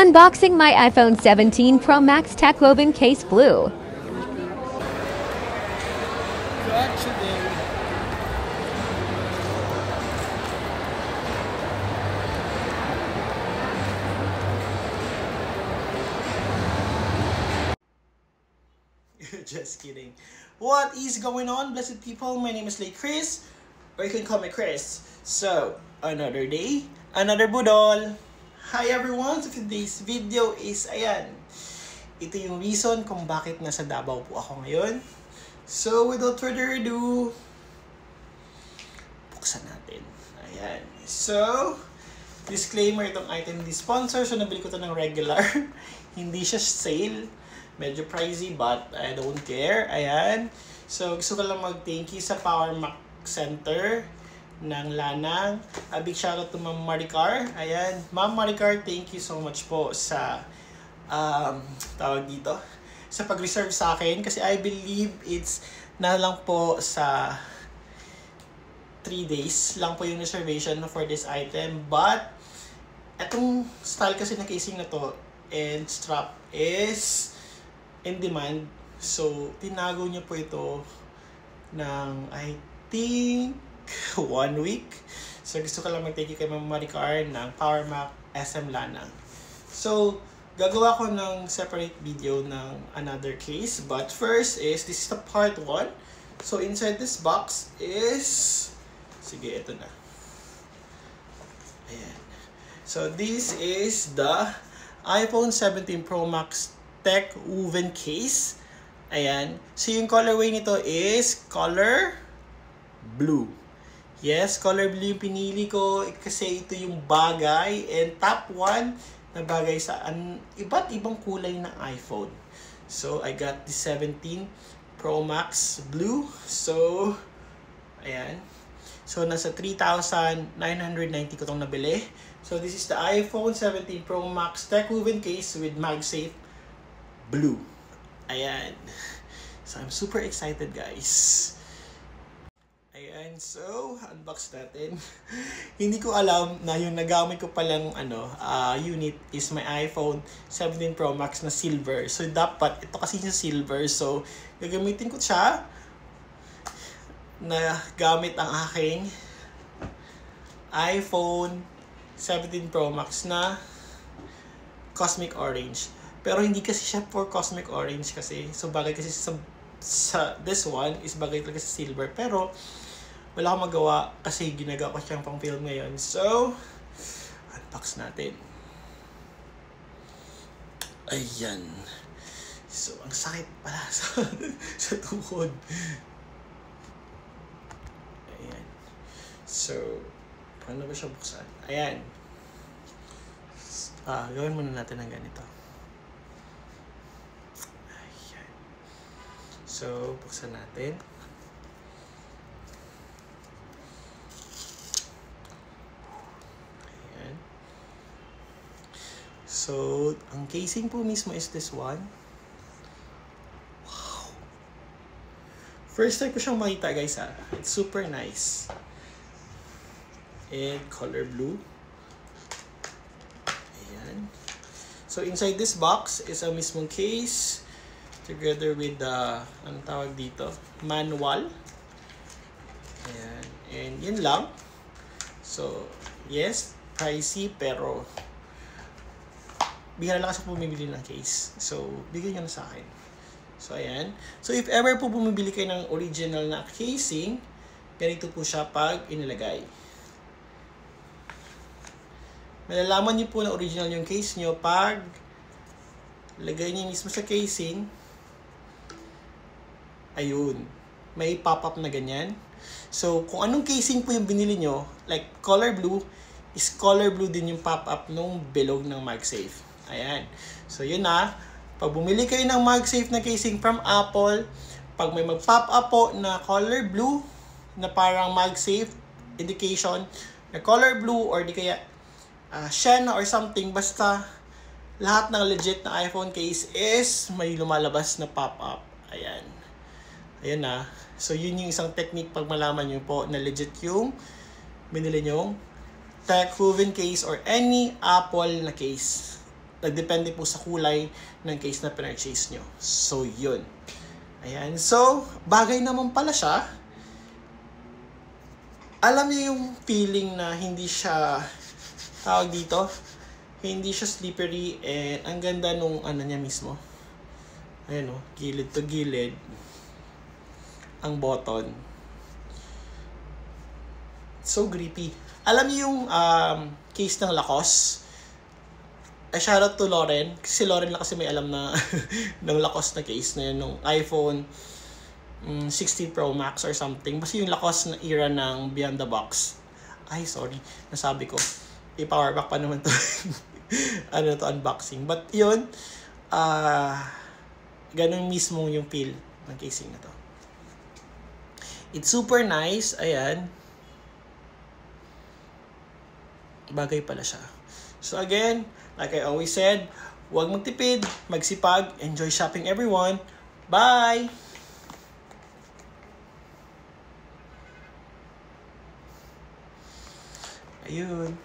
Unboxing my iPhone 17 Pro Max Tech Woven Case Blue. Just kidding. What is going on, blessed people? My name is Late Chris, or you can call me Chris. So, another day, another budol. Hi everyone! So today's video is, ayan, ito yung reason kung bakit nasa Davao po ako ngayon. So, without further ado, buksan natin. Ayan. So, disclaimer, itong item hindi sponsor. So, nabili ko to ng regular. Hindi siya sale. Medyo pricey, but I don't care. Ayan. So, gusto ko lang mag-thank you sa Power Mac Center ng Lanang. A big shoutout to Ma'am Maricar. Ayan. Ma'am Maricar, thank you so much po sa tawag dito, sa pag-reserve sa akin. Kasi I believe it's na lang po sa 3 days lang po yung reservation for this item. But, etong style kasi na casing na to and strap is in demand. So, tinago niyo po ito ng, I think, 1 week. So, gusto ko lang mag-thank you kay Ma'am Maricar ng Power Mac SM Lanang. So, gagawa ko ng separate video ng another case. But first is, this is the part 1. So, inside this box is, sige, ito na. Ayan. So, this is the iPhone 17 Pro Max Tech Woven Case. Ayan. So, yung colorway nito is color blue. Yes, color blue yung pinili ko kasi ito yung bagay and top 1 na bagay sa iba't ibang kulay ng iPhone. So, I got the 17 Pro Max Blue. So, ayan. So, nasa 3,990 ko itong nabili. So, this is the iPhone 17 Pro Max Tech Woven Case with MagSafe Blue. Ayan. So, I'm super excited, guys. Ayan. So, unbox natin. Hindi ko alam na yung nagamit ko palang unit is my iPhone 17 Pro Max na silver. So, dapat, ito kasi yung silver. So, gagamitin ko siya na gamit ang aking iPhone 17 Pro Max na Cosmic Orange. Pero hindi kasi siya for Cosmic Orange kasi. So, bagay kasi sa this one is bagay talaga sa silver. Pero, wala akong magawa kasi ginagawa ko siyang pang film ngayon. So, unbox natin. Ayan. So, ang sakit pala sa tuhod. Ayan. So, paano ba siya buksan? Ayan. Gawin muna natin ng ganito. Ayan. So, buksan natin. Ayan. So, ang casing po mismo is this one. Wow! First time ko siyang makita, guys, ha. It's super nice. And color blue. Ayan. So, inside this box is a mismong case together with the, anong tawag dito? Manual. Ayan. And yun lang. So, yes, pricey pero bihira lang kasi bumibili ng case. So, bigyan nyo na sa akin. So, ayan. So, if ever po bumibili kayo ng original na casing, ganito po siya pag inilagay. Malalaman niyo po na original yung case nyo pag lagay niyo mismo sa casing. Ayun. May pop-up na ganyan. So, kung anong casing po yung binili nyo, like color blue, is color blue din yung pop-up nung bilog ng MagSafe. Ayan. So, yun na. Pag bumili kayo ng MagSafe na casing from Apple, pag may mag-pop up po na color blue, na parang MagSafe indication, na color blue or di kaya Shen or something, basta lahat ng legit na iPhone case is may lumalabas na pop-up. Ayan. Ayan na. So, yun yung isang technique pag malaman nyo po na legit yung binili nyong Tech Woven case or any Apple na case. Nagdepende po sa kulay ng case na pinurchase nyo. So, yun. Ayan. So, bagay naman pala siya. Alam niyo yung feeling na hindi siya, tawag dito, hindi siya slippery, and ang ganda nung ano niya mismo. Ayan o, gilid to gilid. Ang button. So grippy. Alam niyo yung case ng Lacoste? Shoutout to Lauren. Kasi Lauren lang kasi may alam na ng Lacoste na case na yun, nung iPhone 16 Pro Max or something. Basta yung Lacoste na era ng Beyond the Box. Ay, sorry. Nasabi ko. I-power back pa naman to. Ano to, unboxing. But yun, ganun mismo yung feel ng casing na to. It's super nice. Ayan. Bagay pala siya. So again, like I always said, huwag magtipid, magsipag, enjoy shopping everyone. Bye! Ayun.